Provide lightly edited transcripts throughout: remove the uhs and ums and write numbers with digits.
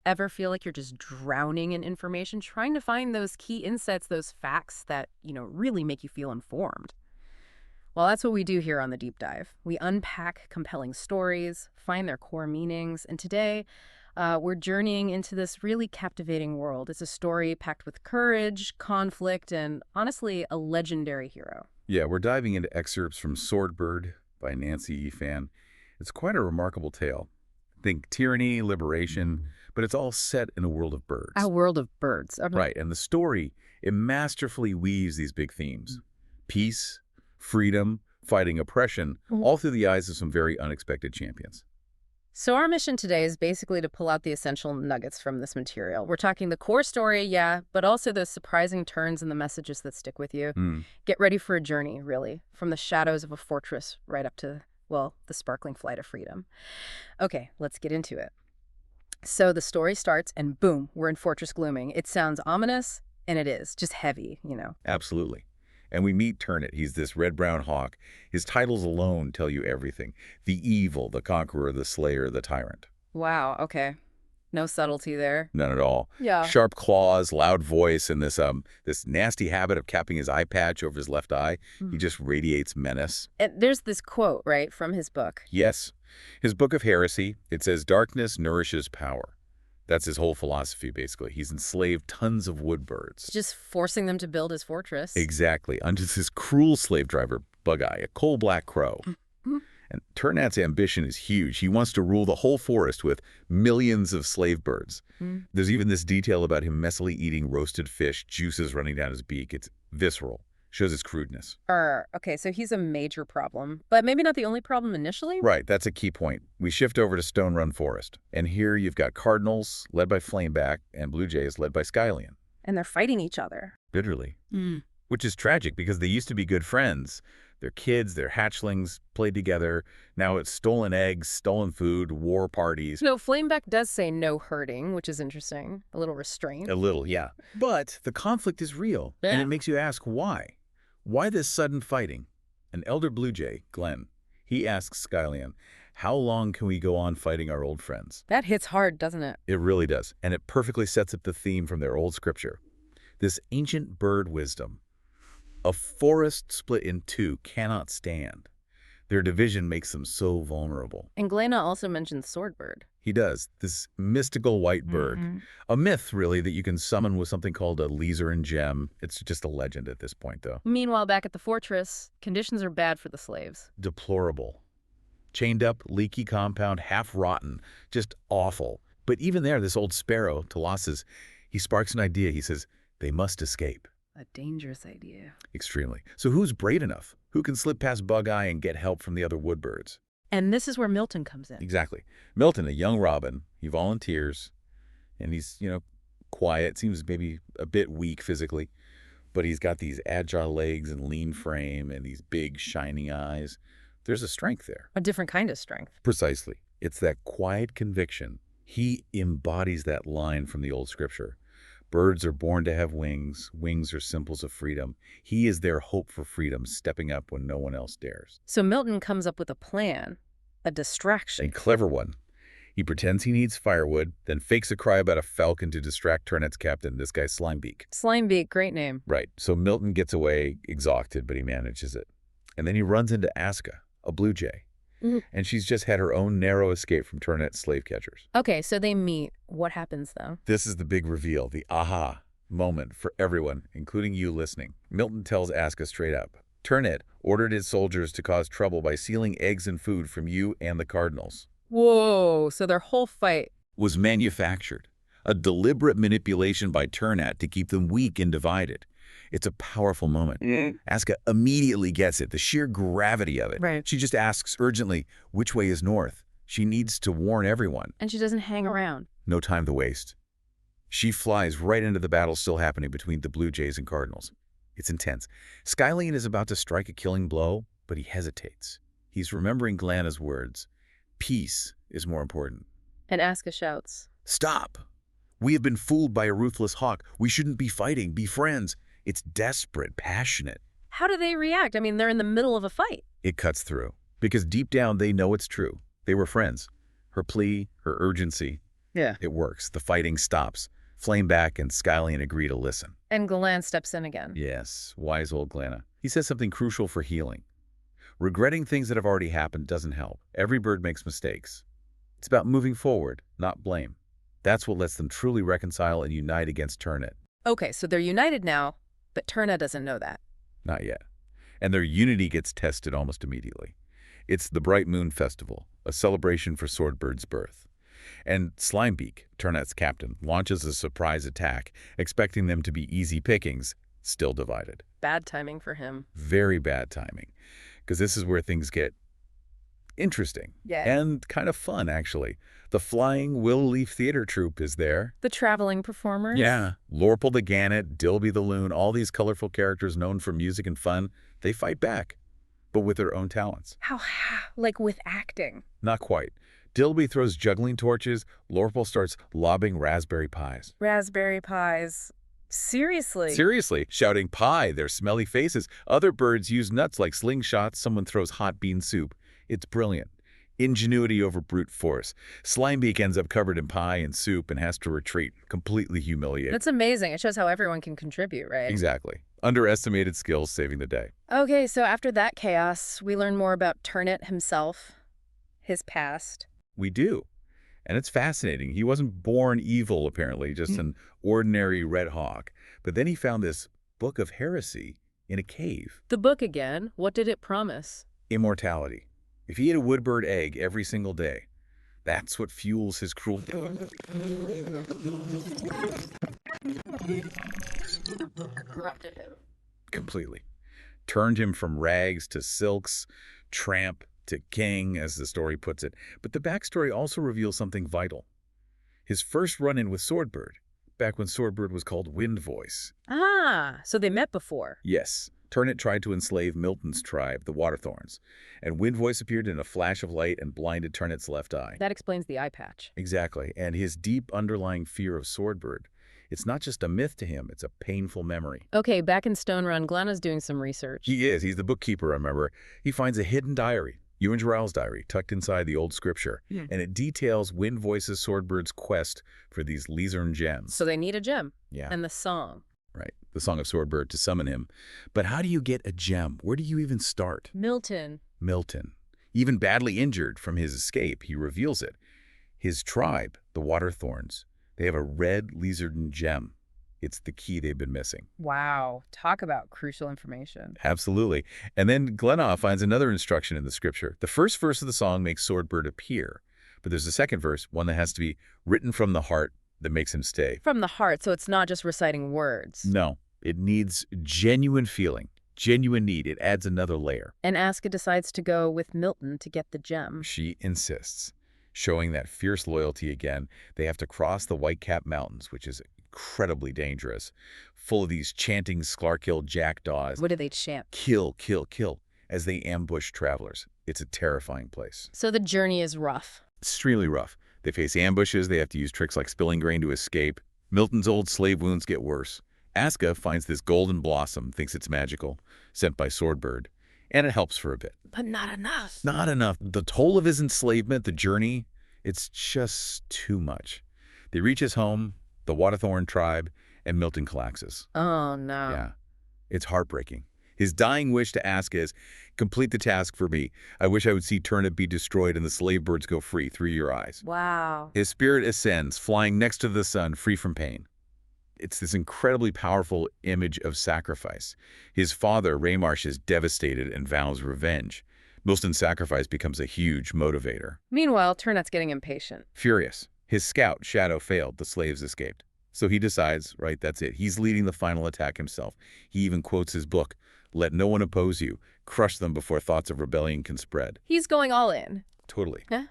ever feel like you're just drowning in information, trying to find those key insights, those facts that, really make you feel informed? Well, that's what we do here on The Deep Dive. We unpack compelling stories, find their core meanings, and today we're journeying into this really captivating world. It's a story packed with courage, conflict, and honestly, a legendary hero. Yeah, we're diving into excerpts from Swordbird by Nancy E. Fan. It's quite a remarkable tale. Think tyranny, liberation, but it's all set in a world of birds. A world of birds. Okay. Right, and the story, it masterfully weaves these big themes. Peace, freedom, fighting oppression, all through the eyes of some very unexpected champions. So our mission today is basically to pull out the essential nuggets from this material. We're talking the core story, yeah, but also the surprising turns and the messages that stick with you. Get ready for a journey, really, from the shadows of a fortress right up to, well, the sparkling flight of freedom. Okay, let's get into it. So the story starts, and boom, we're in Fortress Glooming. It sounds ominous, and it is, just heavy, Absolutely. And we meet Turnatt. He's this red-brown hawk. His titles alone tell you everything. The evil, the conqueror, the slayer, the tyrant. Wow, okay. No subtlety there. None at all. Yeah. Sharp claws, loud voice, and this nasty habit of capping his eye patch over his left eye. He just radiates menace. And there's this quote, right, from his book. Yes. His book of heresy, it says, "Darkness nourishes power." That's his whole philosophy, basically. He's enslaved tons of woodbirds. Just forcing them to build his fortress. Exactly. Under this cruel slave driver, Bug-Eye, a coal-black crow. And Turnatt's ambition is huge. He wants to rule the whole forest with millions of slave birds. There's even this detail about him messily eating roasted fish, juices running down his beak. It's visceral. Shows his crudeness. Okay, so he's a major problem, but maybe not the only problem initially? Right, that's a key point. We shift over to Stone Run Forest, and here you've got cardinals, led by Flameback, and blue jays, led by Skylion. And they're fighting each other. Bitterly. Which is tragic, because they used to be good friends. Their kids, their hatchlings played together. Now it's stolen eggs, stolen food, war parties. No, Flameback does say no hurting, which is interesting. A little restraint. A little, yeah. But the conflict is real, and it makes you ask why. Why this sudden fighting? An elder blue jay, Glenn, he asks Skylion, how long can we go on fighting our old friends? That hits hard, doesn't it? It really does, and it perfectly sets up the theme from their old scripture. This ancient bird wisdom. A forest split in two cannot stand. Their division makes them so vulnerable. And Glenna also mentions Swordbird. He does. This mystical white bird. A myth, really, that you can summon with something called a Leasorn gem. It's just a legend at this point, though. Meanwhile, back at the fortress, conditions are bad for the slaves. Deplorable. Chained up, leaky compound, half rotten. Just awful. But even there, this old sparrow, Talassus, he sparks an idea. He says, they must escape. A dangerous idea. Extremely. So who's brave enough? Who can slip past Bug-Eye and get help from the other woodbirds? And this is where Miltin comes in. Exactly. Miltin, a young robin, he volunteers, and he's, quiet, seems maybe a bit weak physically, but he's got these agile legs and lean frame and these big, shining eyes. There's a strength there. A different kind of strength. Precisely. It's that quiet conviction. He embodies that line from the old scripture. Birds are born to have wings. Wings are symbols of freedom. He is their hope for freedom, stepping up when no one else dares. So Miltin comes up with a plan, a distraction. A clever one. He pretends he needs firewood, then fakes a cry about a falcon to distract Turnatt's captain, this guy Slimebeak. Slimebeak, great name. Right. So Miltin gets away exhausted, but he manages it. And then he runs into Aska, a blue jay. And she's just had her own narrow escape from Turnatt's slave catchers. Okay, so they meet. What happens, though? This is the big reveal, the aha moment for everyone, including you listening. Miltin tells Aska straight up, Turnatt ordered his soldiers to cause trouble by stealing eggs and food from you and the cardinals. Whoa, so their whole fight was manufactured. A deliberate manipulation by Turnatt to keep them weak and divided. It's a powerful moment. Aska immediately gets it, the sheer gravity of it. Right. She just asks urgently, which way is north? She needs to warn everyone. And she doesn't hang around. No time to waste. She flies right into the battle still happening between the Blue Jays and Cardinals. It's intense. Skylion is about to strike a killing blow, but he hesitates. He's remembering Glanna's words. Peace is more important. And Aska shouts, Stop! We have been fooled by a ruthless hawk. We shouldn't be fighting, be friends. It's desperate, passionate. How do they react? I mean, they're in the middle of a fight. It cuts through. Because deep down, they know it's true. They were friends. Her plea, her urgency, Yeah. It works. The fighting stops. Flameback and Skylian agree to listen. And Galan steps in again. Yes, wise old Glenna. He says something crucial for healing. Regretting things that have already happened doesn't help. Every bird makes mistakes. It's about moving forward, not blame. That's what lets them truly reconcile and unite against Turnatt. Okay, so they're united now, but Turnatt doesn't know that. Not yet. And their unity gets tested almost immediately. It's the Bright Moon Festival, a celebration for Swordbird's birth. And Slimebeak, Turnatt's captain, launches a surprise attack, expecting them to be easy pickings, still divided. Bad timing for him. Very bad timing, because this is where things get interesting. Yeah. And kind of fun, actually. The Flying Willow Leaf Theater Troupe is there. The traveling performers? Yeah. Lorpal the Gannet, Dilby the Loon, all these colorful characters known for music and fun, they fight back, but with their own talents. How? Like with acting? Not quite. Dilby throws juggling torches. Lorpal starts lobbing raspberry pies. Raspberry pies. Seriously? Seriously, shouting pie, their smelly faces. Other birds use nuts like slingshots. Someone throws hot bean soup. It's brilliant. Ingenuity over brute force. Slimebeak ends up covered in pie and soup and has to retreat, completely humiliated. That's amazing. It shows how everyone can contribute, right? Exactly. Underestimated skills saving the day. Okay, so after that chaos, we learn more about Turnatt himself, his past. We do. And it's fascinating. He wasn't born evil, apparently, just an ordinary red hawk. But then he found this book of heresy in a cave. The book again. What did it promise? Immortality. If he ate a woodbird egg every single day, that's what fuels his cruelty. Corrupted him. Completely. Turned him from rags to silks, tramp to king, as the story puts it. But the backstory also reveals something vital. His first run-in with Swordbird, back when Swordbird was called Wind Voice. Ah, so they met before. Yes. Turnatt tried to enslave Miltin's tribe, the Waterthorns, and Wind Voice appeared in a flash of light and blinded Turnatt's left eye. That explains the eye patch. Exactly. And his deep underlying fear of Swordbird. It's not just a myth to him, it's a painful memory. Okay, back in Stone Run, Glenna's doing some research. He is. He's the bookkeeper, remember. He finds a hidden diary, Ewan Jarrell's diary, tucked inside the old scripture, and it details Wind Voice's Swordbird's quest for these Leasorn gems. So they need a gem. Yeah. And the song. Right. The Song of Swordbird to summon him. But how do you get a gem? Where do you even start? Miltin. Miltin. Even badly injured from his escape, he reveals it. His tribe, the Waterthorns, they have a red Leasorn gem. It's the key they've been missing. Wow. Talk about crucial information. Absolutely. And then Glenna finds another instruction in the scripture. The first verse of the song makes Swordbird appear. But there's a second verse, one that has to be written from the heart, that makes him stay. From the heart, so it's not just reciting words. No. It needs genuine feeling, genuine need. It adds another layer. And Aska decides to go with Miltin to get the gem. She insists, showing that fierce loyalty again. They have to cross the Whitecap Mountains, which is incredibly dangerous, full of these chanting Sklarkill jackdaws. What do they chant? Kill, kill, kill, as they ambush travelers. It's a terrifying place. So the journey is rough. Extremely rough. They face ambushes. They have to use tricks like spilling grain to escape. Milton's old slave wounds get worse. Aska finds this golden blossom, thinks it's magical, sent by Swordbird, and it helps for a bit. But not enough. Not enough. The toll of his enslavement, the journey, it's just too much. They reach his home, the Waterthorn tribe, and Miltin collapses. Oh, no. Yeah. It's heartbreaking. His dying wish to Aska is, complete the task for me. I wish I would see Turnatt be destroyed and the slave birds go free through your eyes. Wow. His spirit ascends, flying next to the sun, free from pain. It's this incredibly powerful image of sacrifice. His father, Raymarsh, is devastated and vows revenge. Milton's sacrifice becomes a huge motivator. Meanwhile, Turnatt's getting impatient. Furious. His scout, Shadow, failed. The slaves escaped. So he decides, right, that's it. He's leading the final attack himself. He even quotes his book, "Let no one oppose you. Crush them before thoughts of rebellion can spread." He's going all in. Totally. Yeah.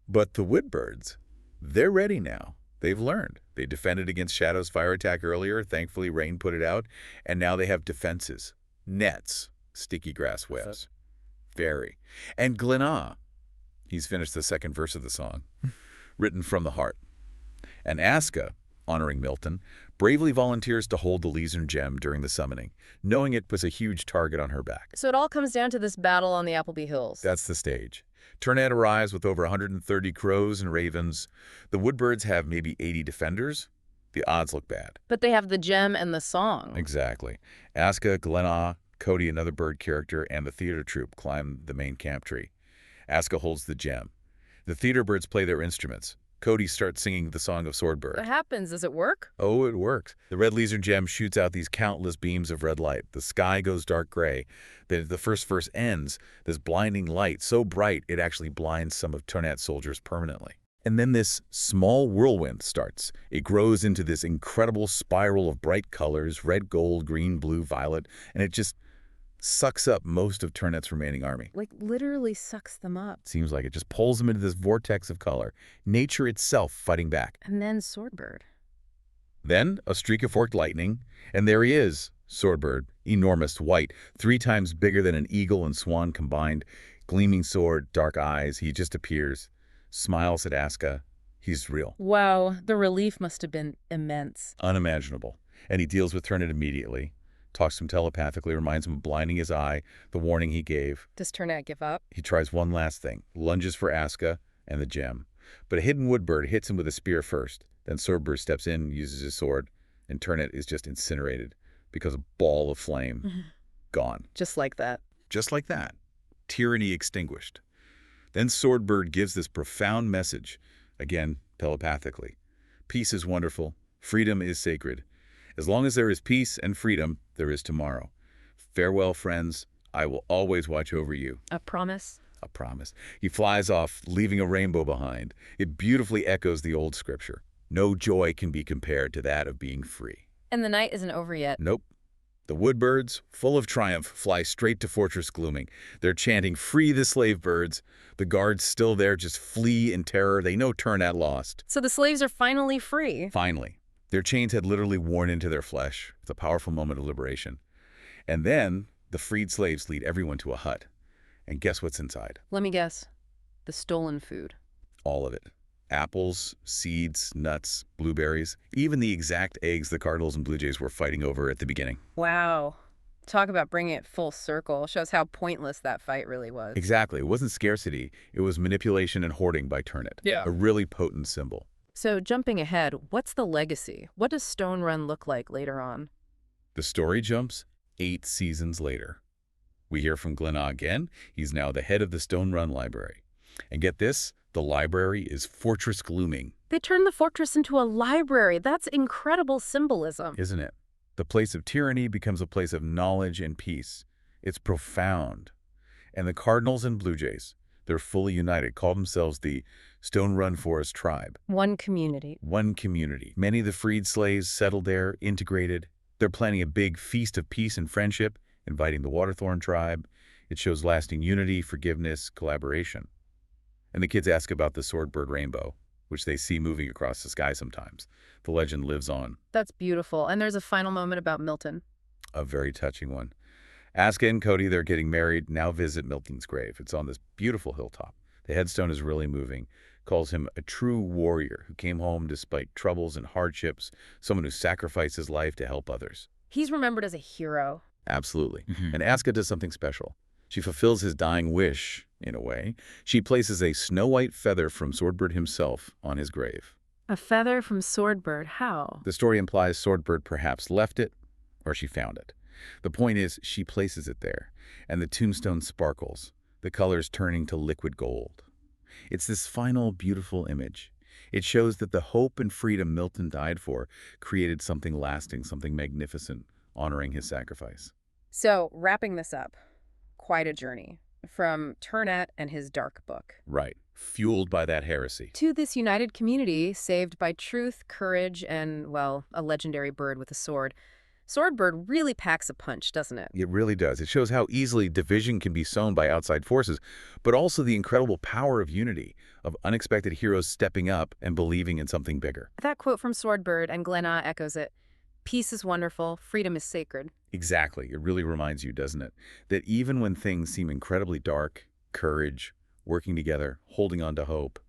But the woodbirds, they're ready now. They've learned. They defended against Shadow's fire attack earlier. Thankfully, rain put it out. And now they have defenses, nets, sticky grass webs. Very. And Glenna, he's finished the second verse of the song, written from the heart. And Aska, honoring Miltin, bravely volunteers to hold the Leasorn gem during the summoning, knowing it puts a huge target on her back. So it all comes down to this battle on the Appleby Hills. That's the stage. Turnatt arrives with over 130 crows and ravens. The woodbirds have maybe 80 defenders. The odds look bad. But they have the gem and the song. Exactly. Aska, Glenna, Cody, another bird character, and the theater troupe climb the main camp tree. Aska holds the gem. The theater birds play their instruments. Cody starts singing the song of Swordbird. What happens? Does it work? Oh, it works. The red Leasorn gem shoots out these countless beams of red light. The sky goes dark gray. Then the first verse ends, this blinding light, so bright it actually blinds some of Turnatt's soldiers permanently. And then this small whirlwind starts. It grows into this incredible spiral of bright colors, red, gold, green, blue, violet, and it just sucks up most of Turnatt's remaining army. Like literally sucks them up. Seems like it just pulls them into this vortex of color. Nature itself fighting back. And then Swordbird. Then a streak of forked lightning, and there he is, Swordbird, enormous, white, 3 times bigger than an eagle and swan combined. Gleaming sword, dark eyes, he just appears, smiles at Aska. He's real. Wow, the relief must have been immense. Unimaginable. And he deals with Turnatt immediately. Talks to him telepathically, reminds him of blinding his eye, the warning he gave. Does Turnatt give up? He tries one last thing, lunges for Aska and the gem. But a hidden woodbird hits him with a spear first. Then Swordbird steps in, uses his sword, and Turnatt is just incinerated because a ball of flame. Gone. Just like that. Just like that. Tyranny extinguished. Then Swordbird gives this profound message, again, telepathically. Peace is wonderful. Freedom is sacred. As long as there is peace and freedom, there is tomorrow. Farewell, friends. I will always watch over you. A promise? A promise. He flies off, leaving a rainbow behind. It beautifully echoes the old scripture. No joy can be compared to that of being free. And the night isn't over yet. Nope. The woodbirds, full of triumph, fly straight to Fortress Glooming. They're chanting, "Free the slave birds." The guards still there just flee in terror. They know Turnatt lost. So the slaves are finally free. Finally. Their chains had literally worn into their flesh. It's a powerful moment of liberation. And then the freed slaves lead everyone to a hut. And guess what's inside? Let me guess. The stolen food. All of it. Apples, seeds, nuts, blueberries, even the exact eggs the cardinals and blue jays were fighting over at the beginning. Wow. Talk about bringing it full circle. Shows how pointless that fight really was. Exactly. It wasn't scarcity. It was manipulation and hoarding by Turnatt. Yeah. A really potent symbol. So jumping ahead, what's the legacy? What does Stone Run look like later on? The story jumps 8 seasons later. We hear from Glenna again. He's now the head of the Stone Run Library. And get this, the library is Fortress Glooming. They turned the fortress into a library. That's incredible symbolism. Isn't it? The place of tyranny becomes a place of knowledge and peace. It's profound. And the cardinals and blue jays, they're fully united, call themselves the Stone Run Forest Tribe. One community. One community. Many of the freed slaves settled there, integrated. They're planning a big feast of peace and friendship, inviting the Waterthorn tribe. It shows lasting unity, forgiveness, collaboration. And the kids ask about the Swordbird rainbow, which they see moving across the sky sometimes. The legend lives on. That's beautiful. And there's a final moment about Miltin. A very touching one. Aska and Cody, they're getting married, now visit Milton's grave. It's on this beautiful hilltop. The headstone is really moving. Calls him a true warrior who came home despite troubles and hardships, someone who sacrificed his life to help others. He's remembered as a hero. Absolutely. And Aska does something special. She fulfills his dying wish, in a way. She places a snow-white feather from Swordbird himself on his grave. A feather from Swordbird. How? The story implies Swordbird perhaps left it, or she found it. The point is, she places it there, and the tombstone sparkles, the colors turning to liquid gold. It's this final, beautiful image. It shows that the hope and freedom Milton died for created something lasting, something magnificent, honoring his sacrifice. So, wrapping this up, quite a journey. From Turnatt and his dark book. Right. Fueled by that heresy. To this united community saved by truth, courage, and, well, a legendary bird with a sword. Swordbird really packs a punch, doesn't it? It really does. It shows how easily division can be sown by outside forces, but also the incredible power of unity, of unexpected heroes stepping up and believing in something bigger. That quote from Swordbird, and Glenna echoes it. Peace is wonderful, freedom is sacred. Exactly. It really reminds you, doesn't it, that even when things seem incredibly dark, courage, working together, holding on to hope,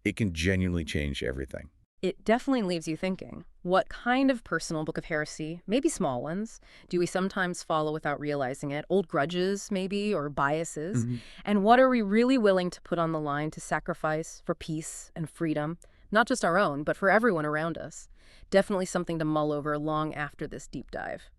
it can genuinely change everything. It definitely leaves you thinking. What kind of personal book of heresy, maybe small ones, do we sometimes follow without realizing it? Old grudges, maybe, or biases? And what are we really willing to put on the line to sacrifice for peace and freedom? Not just our own, but for everyone around us. Definitely something to mull over long after this deep dive.